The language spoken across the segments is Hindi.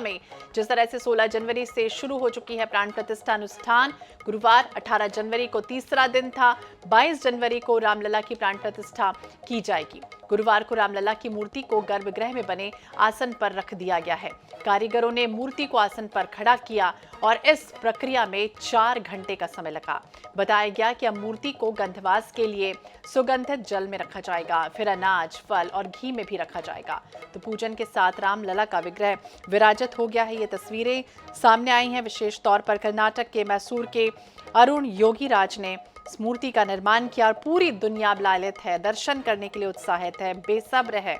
में जिस तरह से 16 जनवरी से शुरू हो चुकी है प्राण प्रतिष्ठा अनुष्ठान। गुरुवार 18 जनवरी को तीसरा दिन था। 22 जनवरी को रामलला की प्राण प्रतिष्ठा की जाएगी। गुरुवार को रामलला की मूर्ति को गर्भगृह में बने आसन पर रख दिया गया है। कारीगरों ने मूर्ति को आसन पर खड़ा किया और इस प्रक्रिया में 4 घंटे का समय लगा। बताया गया कि अब मूर्ति को गंधवास के लिए सुगंधित जल में रखा जाएगा, फिर अनाज, फल और घी में भी रखा जाएगा। तो पूजन के साथ रामलला का विग्रह विराजित हो गया है। ये तस्वीरें सामने आई हैं। विशेष तौर पर कर्नाटक के मैसूर के अरुण योगीराज ने इस मूर्ति का निर्माण किया और पूरी दुनिया लालित है, दर्शन करने के लिए उत्साहित है, बेसब्र है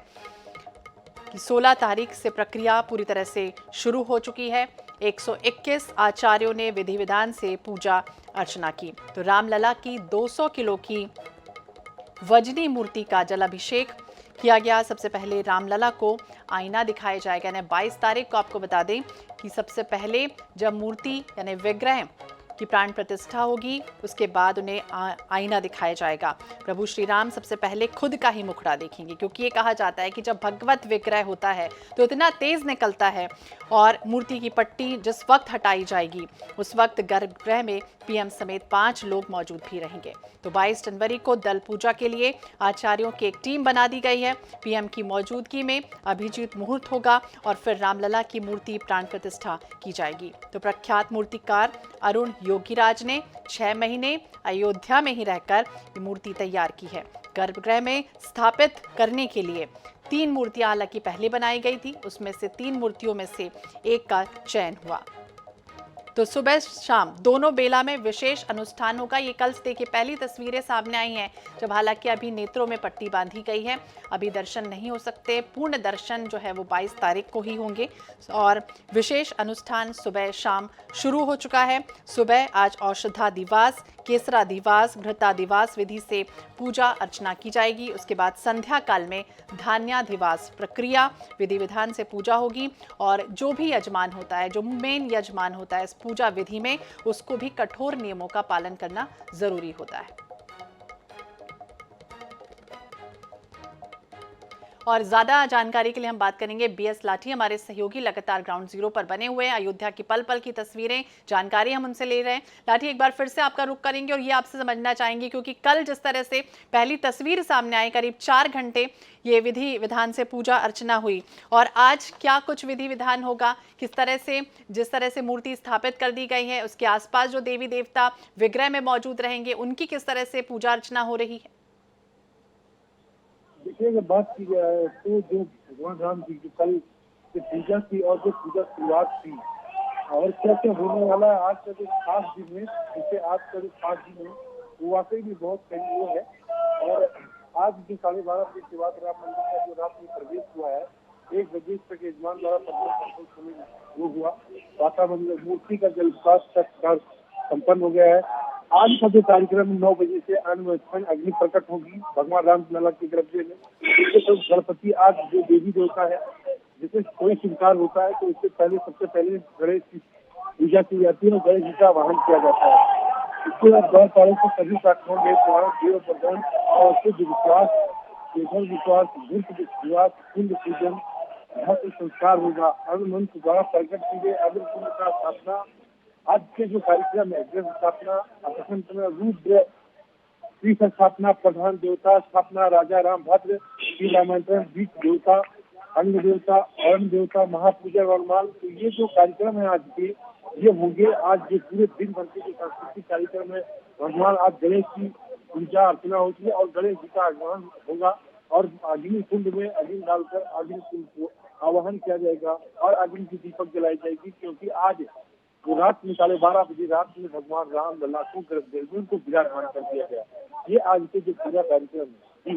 कि 16 तारीख से प्रक्रिया पूरी तरह से शुरू हो चुकी है। 121 आचार्यों ने विधि विधान से पूजा अर्चना की। तो रामलला की 200 किलो की वजनी मूर्ति का जलाभिषेक किया गया। सबसे पहले रामलला को आईना दिखाया जाएगा। यानी 22 तारीख को आपको बता दें कि सबसे पहले जब मूर्ति यानी विग्रह की प्राण प्रतिष्ठा होगी, उसके बाद उन्हें आईना दिखाया जाएगा। प्रभु श्री राम सबसे पहले खुद का ही मुखड़ा देखेंगे, क्योंकि ये कहा जाता है कि जब भगवत विग्रह होता है तो इतना तेज निकलता है और मूर्ति की पट्टी जिस वक्त हटाई जाएगी उस वक्त गर्भगृह में पीएम समेत 5 लोग मौजूद भी रहेंगे। तो 22 जनवरी को दल पूजा के लिए आचार्यों की एक टीम बना दी गई है। पीएम की मौजूदगी में अभिजीत मुहूर्त होगा और फिर रामलला की मूर्ति प्राण प्रतिष्ठा की जाएगी। तो प्रख्यात मूर्तिकार अरुण योगीराज ने 6 महीने अयोध्या में ही रहकर ये मूर्ति तैयार की है। गर्भगृह में स्थापित करने के लिए 3 मूर्तियां हालांकि पहले बनाई गई थी, उसमें से 3 मूर्तियों में से एक का चयन हुआ। तो सुबह शाम दोनों बेला में विशेष अनुष्ठान होगा। ये कल से देखिए पहली तस्वीरें सामने आई हैं, जब हालांकि अभी नेत्रों में पट्टी बांधी गई है, अभी दर्शन नहीं हो सकते। पूर्ण दर्शन जो है वो 22 तारीख को ही होंगे और विशेष अनुष्ठान सुबह शाम शुरू हो चुका है। सुबह आज औषधादिवास, केसरादिवास, घृतादिवास विधि से पूजा अर्चना की जाएगी। उसके बाद संध्या काल में धान्याधिवास प्रक्रिया विधि विधान से पूजा होगी और जो भी यजमान होता है, जो मेन यजमान होता है इस पूजा विधि में, उसको भी कठोर नियमों का पालन करना जरूरी होता है। और ज्यादा जानकारी के लिए हम बात करेंगे बीएस लाठी, हमारे सहयोगी लगातार ग्राउंड जीरो पर बने हुए हैं। अयोध्या की पल पल की तस्वीरें, जानकारी हम उनसे ले रहे हैं। लाठी, एक बार फिर से आपका रुख करेंगे और ये आपसे समझना चाहेंगे, क्योंकि कल जिस तरह से पहली तस्वीर सामने आई, करीब 4 घंटे ये विधि विधान से पूजा अर्चना हुई, और आज क्या कुछ विधि विधान होगा, किस तरह से जिस तरह से मूर्ति स्थापित कर दी गई है उसके आसपास जो देवी देवता विग्रह में मौजूद रहेंगे उनकी किस तरह से पूजा अर्चना हो रही है? देखिए, अगर बात की जाए तो जो भगवान राम जी की कल जो पूजा थी और जो पूजा शुरुआत थी और क्या क्या होने वाला है आज का जो खास दिन है, जैसे आज का जो खास दिन है वो वाकई में बहुत करीब है। और आज जो 12:30 बजे के बाद राम मंदिर का जो रात में प्रवेश हुआ है, 1 बजे तक यजमान द्वारा समय वो हुआ। वातावरण मूर्ति का जलपात संपन्न हो गया है। आज का जो कार्यक्रम 9 बजे से अग्नि प्रकट होगी भगवान रामलला के गर्भगृह में। गणपति आज जो देवी देवता है, जैसे कोई शिवकार होता है तो इससे पहले सबसे पहले गणेश की पूजा की जाती है और गणेश जी का वाहन किया जाता है। इसके बाद द्वारपालों को सभी शाखाओं में देव प्रदान और शुद्ध विश्वास, केवल विश्वास, धूर्त विश्वास, कुंड पूजन, भक्त संस्कार होगा। अग्निमंत्र द्वारा प्रकट की गई अग्निकुंड का स्थापना, आज के जो कार्यक्रम है गृह स्थापना, रुद्र श्री स्थापना, प्रधान देवता स्थापना, राजा राम भद्र, श्री रामांतरण, बीच देवता, अंग देवता, अर्ण देवता, महापूजा वर्माल। तो ये जो कार्यक्रम है आज के, ये होंगे आज जो पूरे दिन भर के जो सांस्कृतिक कार्यक्रम है। भगवान आज गणेश की पूजा अर्चना होती है और गणेश जी का आगमन होगा और अग्नि कुंड में अग्नि डालकर अग्नि कुंड को आवाहन किया जाएगा और अग्नि की दीपक जलाई जाएगी, क्योंकि आज वो रात में 12:30 बजे रात में भगवान राम लला को गर्भगृह को विराजमान कर दिया गया। ये आज के जो पूजा कार्यक्रम है।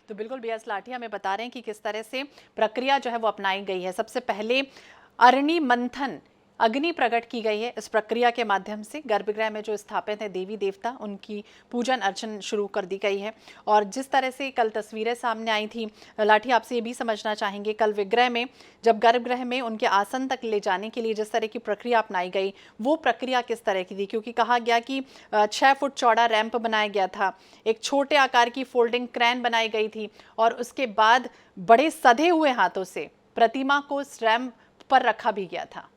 तो बिल्कुल बीएस लाठी हमें बता रहे हैं कि किस तरह से प्रक्रिया जो है वो अपनाई गई है। सबसे पहले अरणि मंथन अग्नि प्रकट की गई है। इस प्रक्रिया के माध्यम से गर्भगृह में जो स्थापित है देवी देवता, उनकी पूजन अर्चन शुरू कर दी गई है। और जिस तरह से कल तस्वीरें सामने आई थी, लाठी आपसे ये भी समझना चाहेंगे, कल विग्रह में जब गर्भगृह में उनके आसन तक ले जाने के लिए जिस तरह की प्रक्रिया अपनाई गई, वो प्रक्रिया किस तरह की थी? क्योंकि कहा गया कि 6 फुट चौड़ा रैंप बनाया गया था, एक छोटे आकार की फोल्डिंग क्रैन बनाई गई थी और उसके बाद बड़े सधे हुए हाथों से प्रतिमा को उस रैंप पर रखा भी गया था।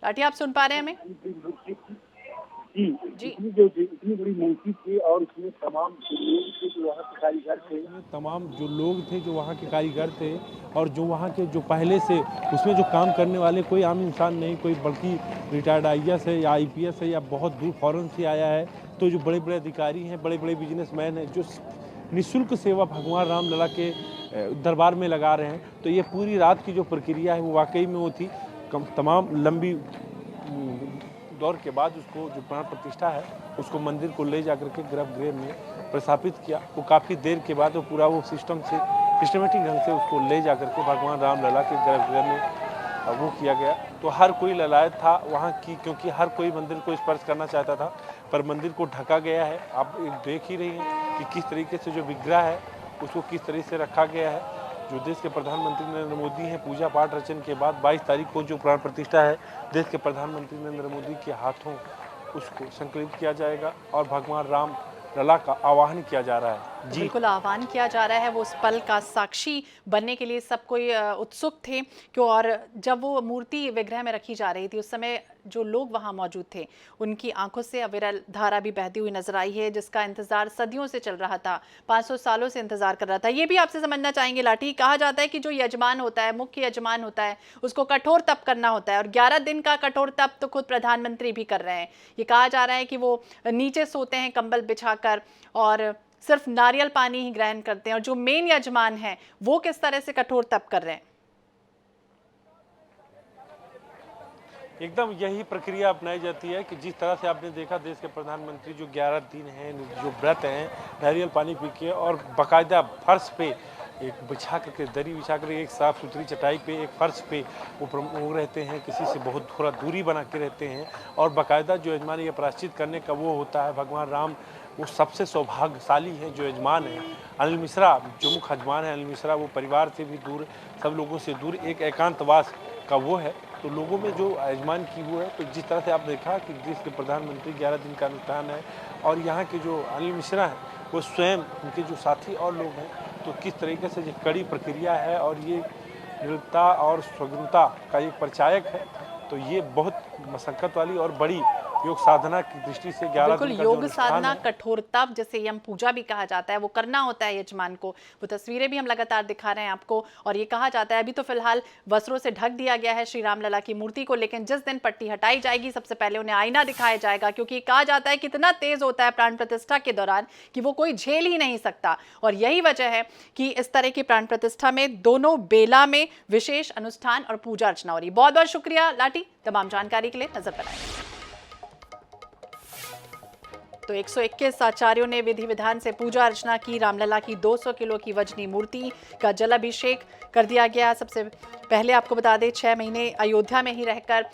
लाठी, आप सुन पा रहे हैं हमें? जी, इतनी बड़ी मूर्ति थी और इसमें तमाम लोग थे जो वहाँ के कारीगर थे। तमाम जो लोग थे जो वहाँ के कारीगर थे और जो वहाँ के जो पहले से उसमें जो काम करने वाले कोई आम इंसान नहीं, कोई बल्कि रिटायर्ड IAS है या IPS है या बहुत दूर फॉरेन से आया है, तो जो बड़े बड़े अधिकारी हैं, बड़े बड़े बिजनेसमैन हैं जो निःशुल्क सेवा भगवान रामलला के दरबार में लगा रहे हैं। तो ये पूरी रात की जो प्रक्रिया है वो वाकई में वो थी। तमाम लंबी दौर के बाद उसको जो प्राण प्रतिष्ठा है उसको मंदिर को ले जाकर के गर्भगृह में प्रस्थापित किया। वो काफ़ी देर के बाद वो पूरा वो सिस्टमेटिक ढंग से उसको ले जाकर के भगवान रामलला के गर्भगृह में वो किया गया। तो हर कोई ललायत था वहाँ की, क्योंकि हर कोई मंदिर को स्पर्श करना चाहता था, पर मंदिर को ढका गया है। आप देख ही रही हैं कि किस तरीके से जो विग्रह है उसको किस तरीके से रखा गया है। जो देश के प्रधानमंत्री नरेंद्र मोदी हैं, पूजा पाठ रचन के बाद 22 तारीख को जो प्राण प्रतिष्ठा है देश के प्रधानमंत्री नरेंद्र मोदी के हाथों उसको संकलित किया जाएगा और भगवान राम लला का आवाहन किया जा रहा है। जी बिल्कुल आह्वान किया जा रहा है। वो उस पल का साक्षी बनने के लिए सब कोई उत्सुक थे क्यों, और जब वो मूर्ति विग्रह में रखी जा रही थी उस समय जो लोग वहां मौजूद थे उनकी आंखों से अविरल धारा भी बहती हुई नजर आई है, जिसका इंतजार सदियों से चल रहा था, 500 सालों से इंतजार कर रहा था। ये भी आपसे समझना चाहेंगे लाठी, कहा जाता है कि जो यजमान होता है, मुख्य यजमान होता है, उसको कठोर तप करना होता है और 11 दिन का कठोर तप तो खुद प्रधानमंत्री भी कर रहे हैं। ये कहा जा रहा है कि वो नीचे सोते हैं कंबल बिछाकर और सिर्फ नारियल पानी ही ग्रहण करते हैं, और जो मेन यजमान है वो किस तरह से कठोर तप कर रहे हैं। एकदम यही प्रक्रिया अपनाई जाती है कि जिस तरह से आपने देखा देश के प्रधानमंत्री जो 11 दिन हैं जो व्रत हैं, नारियल पानी पी के और बाकायदा फर्श पे एक बिछा करके दरी बिछा कर एक साफ सुथरी चटाई पे एक फर्श पे वो रहते हैं, किसी से बहुत थोड़ा दूरी बना के रहते हैं और बाकायदा जो यजमान ये प्रायश्चित करने का वो होता है। भगवान राम वो सबसे सौभाग्यशाली हैं जो यजमान है। अनिल मिश्रा जो मुख्य यजमान है, अनिल मिश्रा वो परिवार से भी दूर, सब लोगों से दूर एक एकांतवास का वो है। तो लोगों में जो यजमान की वो है, तो जिस तरह से आप देखा कि देश के प्रधानमंत्री 11 दिन का अनुष्ठान है और यहाँ के जो अनिल मिश्रा हैं वो स्वयं उनके जो साथी और लोग हैं, तो किस तरीके से ये कड़ी प्रक्रिया है और ये दृढ़ता और स्वग्रता का एक परिचायक है। तो ये बहुत मशक्कत वाली और बड़ी योग साधना की दृष्टि से 11 बिल्कुल योग साधना, कठोर तप, जैसे यम पूजा भी कहा जाता है, वो करना होता है यजमान को। वो तस्वीरें भी हम लगातार दिखा रहे हैं आपको। और ये कहा जाता है अभी तो फिलहाल वस्त्रों से ढक दिया गया है श्री राम लला की मूर्ति को, लेकिन जिस दिन पट्टी हटाई जाएगी सबसे पहले उन्हें आईना दिखाया जाएगा, क्योंकि कहा जाता है कितना तेज होता है प्राण प्रतिष्ठा के दौरान कि वो कोई झेल ही नहीं सकता। और यही वजह है कि इस तरह की प्राण प्रतिष्ठा में दोनों बेला में विशेष अनुष्ठान और पूजा अर्चना हो रही। बहुत बहुत शुक्रिया लाठी, तमाम जानकारी के लिए नजर बनाएं। तो 121 आचार्यों ने विधि विधान से पूजा अर्चना की। रामलला की 200 किलो की वजनी मूर्ति का जलाभिषेक कर दिया गया। सबसे पहले आपको बता दें 6 महीने अयोध्या में ही रहकर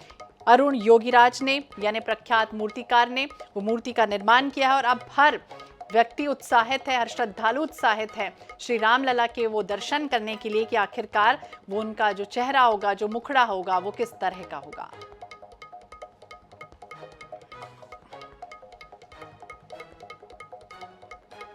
अरुण योगीराज ने, यानी प्रख्यात मूर्तिकार ने, वो मूर्ति का निर्माण किया है और अब हर व्यक्ति उत्साहित है, हर श्रद्धालु उत्साहित है श्री रामलला के वो दर्शन करने के लिए कि आखिरकार वो उनका जो चेहरा होगा, जो मुखड़ा होगा, वो किस तरह का होगा।